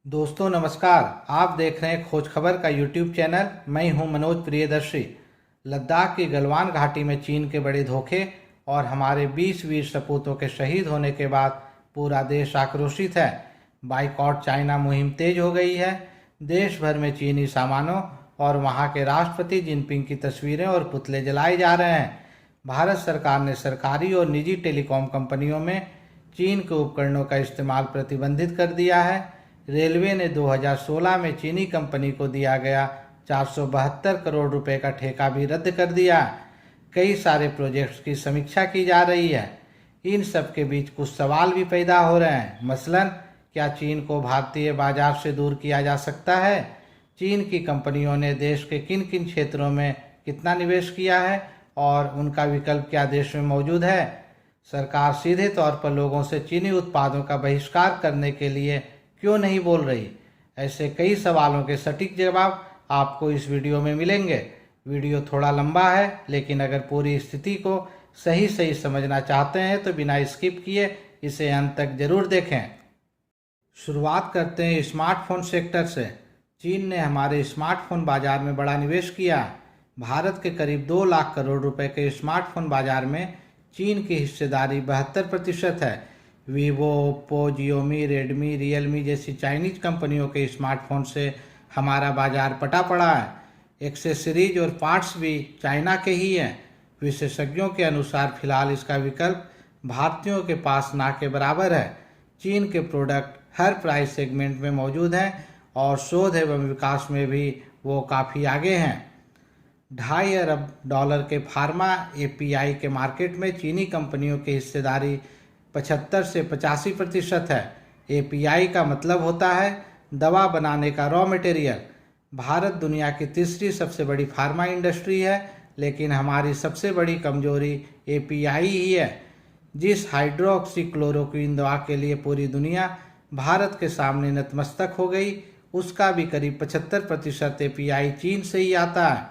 दोस्तों नमस्कार। आप देख रहे हैं खोज खबर का यूट्यूब चैनल। मैं हूं मनोज प्रियदर्शी। लद्दाख की गलवान घाटी में चीन के बड़े धोखे और हमारे 20 वीर सपूतों के शहीद होने के बाद पूरा देश आक्रोशित है। बाइकॉट चाइना मुहिम तेज हो गई है। देश भर में चीनी सामानों और वहां के राष्ट्रपति जिनपिंग की तस्वीरें और पुतले जलाए जा रहे हैं। भारत सरकार ने सरकारी और निजी टेलीकॉम कंपनियों में चीन के उपकरणों का इस्तेमाल प्रतिबंधित कर दिया है। रेलवे ने 2016 में चीनी कंपनी को दिया गया 472 करोड़ रुपए का ठेका भी रद्द कर दिया। कई सारे प्रोजेक्ट्स की समीक्षा की जा रही है। इन सब के बीच कुछ सवाल भी पैदा हो रहे हैं। मसलन, क्या चीन को भारतीय बाजार से दूर किया जा सकता है? चीन की कंपनियों ने देश के किन किन क्षेत्रों में कितना निवेश किया है और उनका विकल्प क्या देश में मौजूद है? सरकार सीधे तौर पर लोगों से चीनी उत्पादों का बहिष्कार करने के लिए क्यों नहीं बोल रही? ऐसे कई सवालों के सटीक जवाब आपको इस वीडियो में मिलेंगे। वीडियो थोड़ा लंबा है, लेकिन अगर पूरी स्थिति को सही सही समझना चाहते हैं तो बिना स्किप किए इसे अंत तक जरूर देखें। शुरुआत करते हैं स्मार्टफोन सेक्टर से। चीन ने हमारे स्मार्टफोन बाजार में बड़ा निवेश किया। भारत के करीब 2 लाख करोड़ रुपए के स्मार्टफोन बाजार में चीन की हिस्सेदारी 72% है। Vivo, Oppo, Xiaomi, Redmi, Realme जैसी चाइनीज कंपनियों के स्मार्टफोन से हमारा बाजार पटा पड़ा है। एक्सेसरीज और पार्ट्स भी चाइना के ही हैं। विशेषज्ञों के अनुसार फिलहाल इसका विकल्प भारतीयों के पास ना के बराबर है। चीन के प्रोडक्ट हर प्राइस सेगमेंट में मौजूद हैं और शोध एवं विकास में भी वो काफ़ी आगे हैं। $2.5 अरब के फार्मा एपीआई के मार्केट में चीनी कंपनियों की हिस्सेदारी 75 से 85% है। एपीआई का मतलब होता है दवा बनाने का रॉ मटेरियल। भारत दुनिया की तीसरी सबसे बड़ी फार्मा इंडस्ट्री है, लेकिन हमारी सबसे बड़ी कमजोरी एपीआई ही है। जिस हाइड्रोक्सीक्लोरोक्विन दवा के लिए पूरी दुनिया भारत के सामने नतमस्तक हो गई, उसका भी करीब 75% एपीआई चीन से ही आता है।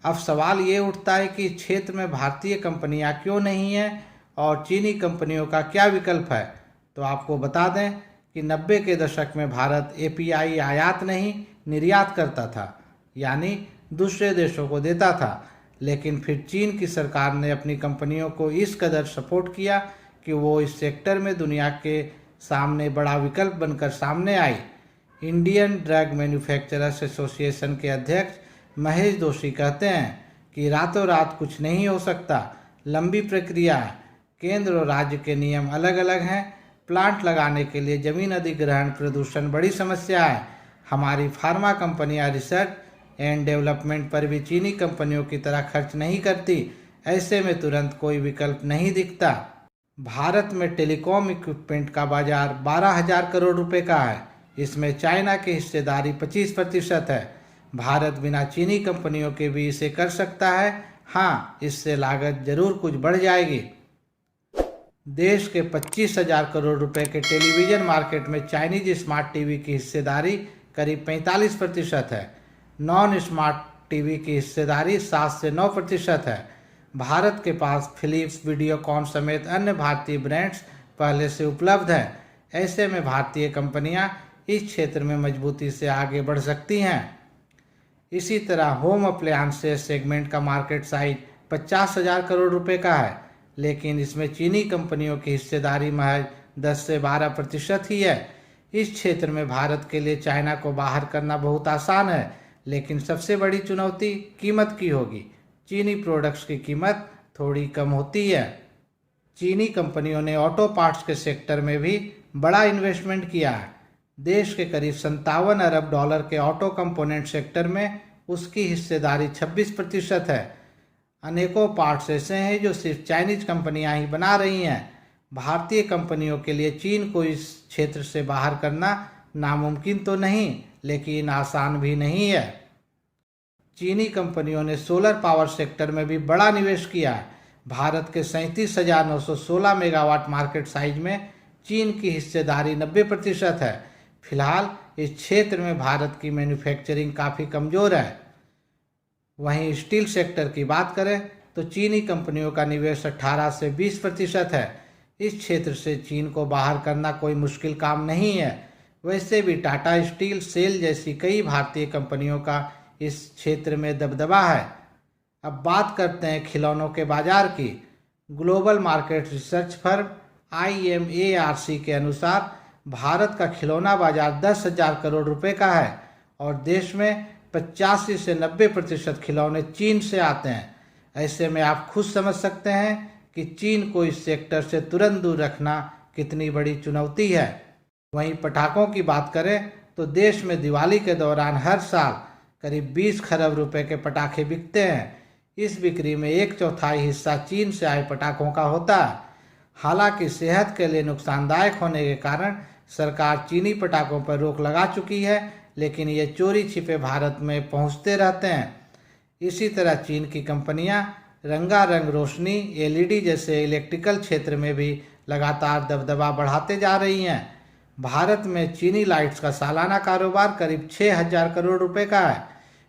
अब सवाल ये उठता है कि इस क्षेत्र में भारतीय कंपनियां क्यों नहीं हैं और चीनी कंपनियों का क्या विकल्प है? तो आपको बता दें कि 90 के दशक में भारत एपीआई आयात नहीं निर्यात करता था, यानी दूसरे देशों को देता था। लेकिन फिर चीन की सरकार ने अपनी कंपनियों को इस कदर सपोर्ट किया कि वो इस सेक्टर में दुनिया के सामने बड़ा विकल्प बनकर सामने आई। इंडियन ड्रग मैन्युफैक्चरर्स एसोसिएशन के अध्यक्ष महेश जोशी कहते हैं कि रातों रात कुछ नहीं हो सकता, लंबी प्रक्रिया है। केंद्र और राज्य के नियम अलग अलग हैं। प्लांट लगाने के लिए जमीन अधिग्रहण, प्रदूषण बड़ी समस्या है। हमारी फार्मा कंपनियां रिसर्च एंड डेवलपमेंट पर भी चीनी कंपनियों की तरह खर्च नहीं करती। ऐसे में तुरंत कोई विकल्प नहीं दिखता। भारत में टेलीकॉम इक्विपमेंट का बाजार 12,000 करोड़ रुपए का है। इसमें चाइना की हिस्सेदारी 25% है। भारत बिना चीनी कंपनियों के भी इसे कर सकता है। हाँ, इससे लागत जरूर कुछ बढ़ जाएगी। देश के 25,000 करोड़ रुपए के टेलीविज़न मार्केट में चाइनीज स्मार्ट टीवी की हिस्सेदारी करीब 45% है। नॉन स्मार्ट टीवी की हिस्सेदारी 7 से 9% है। भारत के पास फिलिप्स, वीडियोकॉन समेत अन्य भारतीय ब्रांड्स पहले से उपलब्ध हैं। ऐसे में भारतीय कंपनियां इस क्षेत्र में मजबूती से आगे बढ़ सकती हैं। इसी तरह होम अप्लायंसेस सेगमेंट का मार्केट साइज 50,000 करोड़ रुपए का है, लेकिन इसमें चीनी कंपनियों की हिस्सेदारी महज 10 से 12% ही है। इस क्षेत्र में भारत के लिए चाइना को बाहर करना बहुत आसान है, लेकिन सबसे बड़ी चुनौती कीमत की होगी। चीनी प्रोडक्ट्स की कीमत थोड़ी कम होती है। चीनी कंपनियों ने ऑटो पार्ट्स के सेक्टर में भी बड़ा इन्वेस्टमेंट किया है। देश के करीब $57 अरब के ऑटो कंपोनेंट सेक्टर में उसकी हिस्सेदारी 26% है। अनेकों पार्ट्स ऐसे हैं जो सिर्फ चाइनीज कंपनियां ही बना रही हैं। भारतीय कंपनियों के लिए चीन को इस क्षेत्र से बाहर करना नामुमकिन तो नहीं, लेकिन आसान भी नहीं है। चीनी कंपनियों ने सोलर पावर सेक्टर में भी बड़ा निवेश किया है। भारत के 37,916 मेगावाट मार्केट साइज में चीन की हिस्सेदारी 90% है। फिलहाल इस क्षेत्र में भारत की मैन्युफैक्चरिंग काफ़ी कमज़ोर है। वहीं स्टील सेक्टर की बात करें तो चीनी कंपनियों का निवेश 18 से 20% है। इस क्षेत्र से चीन को बाहर करना कोई मुश्किल काम नहीं है। वैसे भी टाटा स्टील, सेल जैसी कई भारतीय कंपनियों का इस क्षेत्र में दबदबा है। अब बात करते हैं खिलौनों के बाजार की। Global market research firm IMARC के अनुसार भारत का खिलौना बाजार 10,000 करोड़ रुपए का है और देश में 85 से 90% खिलौने चीन से आते हैं। ऐसे में आप खुद समझ सकते हैं कि चीन को इस सेक्टर से तुरंत दूर रखना कितनी बड़ी चुनौती है। वहीं पटाखों की बात करें तो देश में दिवाली के दौरान हर साल करीब 20 खरब रुपए के पटाखे बिकते हैं। इस बिक्री में 1/4 हिस्सा चीन से आए पटाखों का होता है। हालांकि सेहत के लिए नुकसानदायक होने के कारण सरकार चीनी पटाखों पर रोक लगा चुकी है, लेकिन ये चोरी छिपे भारत में पहुंचते रहते हैं। इसी तरह चीन की कंपनियां रंगारंग रोशनी, LED जैसे इलेक्ट्रिकल क्षेत्र में भी लगातार दबदबा बढ़ाते जा रही हैं। भारत में चीनी लाइट्स का सालाना कारोबार करीब 6,000 करोड़ रुपए का है।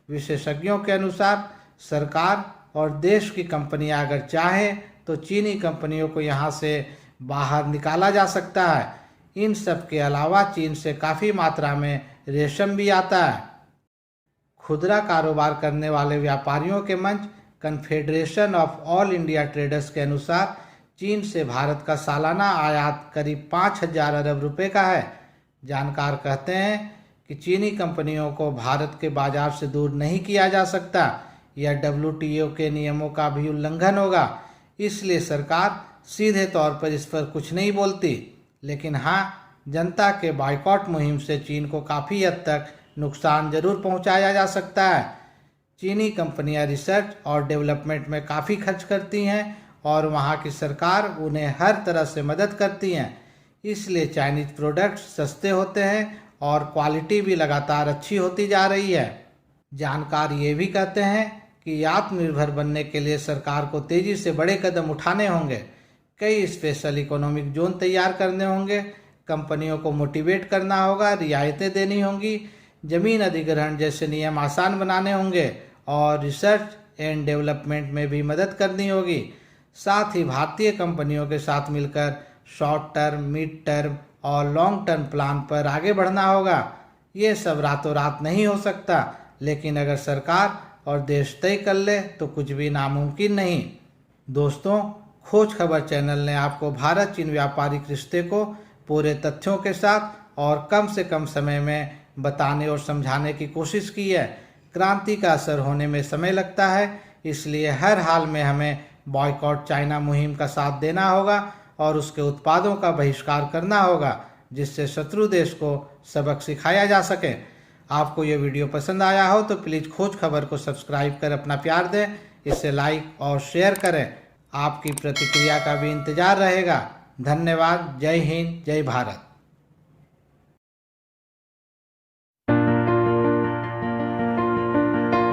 विशेषज्ञों के अनुसार सरकार और देश की कंपनियां अगर चाहें तो चीनी कंपनियों को यहां से बाहर निकाला जा सकता है। इन सब के अलावा चीन से काफ़ी मात्रा में रेशम भी आता है। खुदरा कारोबार करने वाले व्यापारियों के मंच confederation of all India traders के अनुसार चीन से भारत का सालाना आयात करीब 5,000 अरब रुपए का है। जानकार कहते हैं कि चीनी कंपनियों को भारत के बाजार से दूर नहीं किया जा सकता। यह WTO के नियमों का भी उल्लंघन होगा, इसलिए सरकार सीधे तौर पर इस पर कुछ नहीं बोलती। लेकिन हाँ, जनता के बायकॉट मुहिम से चीन को काफ़ी हद तक नुकसान जरूर पहुंचाया जा सकता है। चीनी कंपनियां रिसर्च और डेवलपमेंट में काफ़ी खर्च करती हैं और वहां की सरकार उन्हें हर तरह से मदद करती हैं। इसलिए चाइनीज प्रोडक्ट्स सस्ते होते हैं और क्वालिटी भी लगातार अच्छी होती जा रही है। जानकार ये भी कहते हैं कि आत्मनिर्भर बनने के लिए सरकार को तेजी से बड़े कदम उठाने होंगे। कई स्पेशल इकोनॉमिक जोन तैयार करने होंगे, कंपनियों को मोटिवेट करना होगा, रियायतें देनी होंगी, जमीन अधिग्रहण जैसे नियम आसान बनाने होंगे और रिसर्च एंड डेवलपमेंट में भी मदद करनी होगी। साथ ही भारतीय कंपनियों के साथ मिलकर शॉर्ट टर्म, मिड टर्म और लॉन्ग टर्म प्लान पर आगे बढ़ना होगा। ये सब रातों रात नहीं हो सकता, लेकिन अगर सरकार और देश तय कर ले तो कुछ भी नामुमकिन नहीं। दोस्तों, खोज खबर चैनल ने आपको भारत चीन व्यापारिक रिश्ते को पूरे तथ्यों के साथ और कम से कम समय में बताने और समझाने की कोशिश की है। क्रांति का असर होने में समय लगता है, इसलिए हर हाल में हमें बॉयकॉट चाइना मुहिम का साथ देना होगा और उसके उत्पादों का बहिष्कार करना होगा, जिससे शत्रु देश को सबक सिखाया जा सके। आपको ये वीडियो पसंद आया हो तो प्लीज़ खोज खबर को सब्सक्राइब कर अपना प्यार दें, इसे लाइक और शेयर करें। आपकी प्रतिक्रिया का भी इंतजार रहेगा। धन्यवाद। जय हिंद, जय भारत।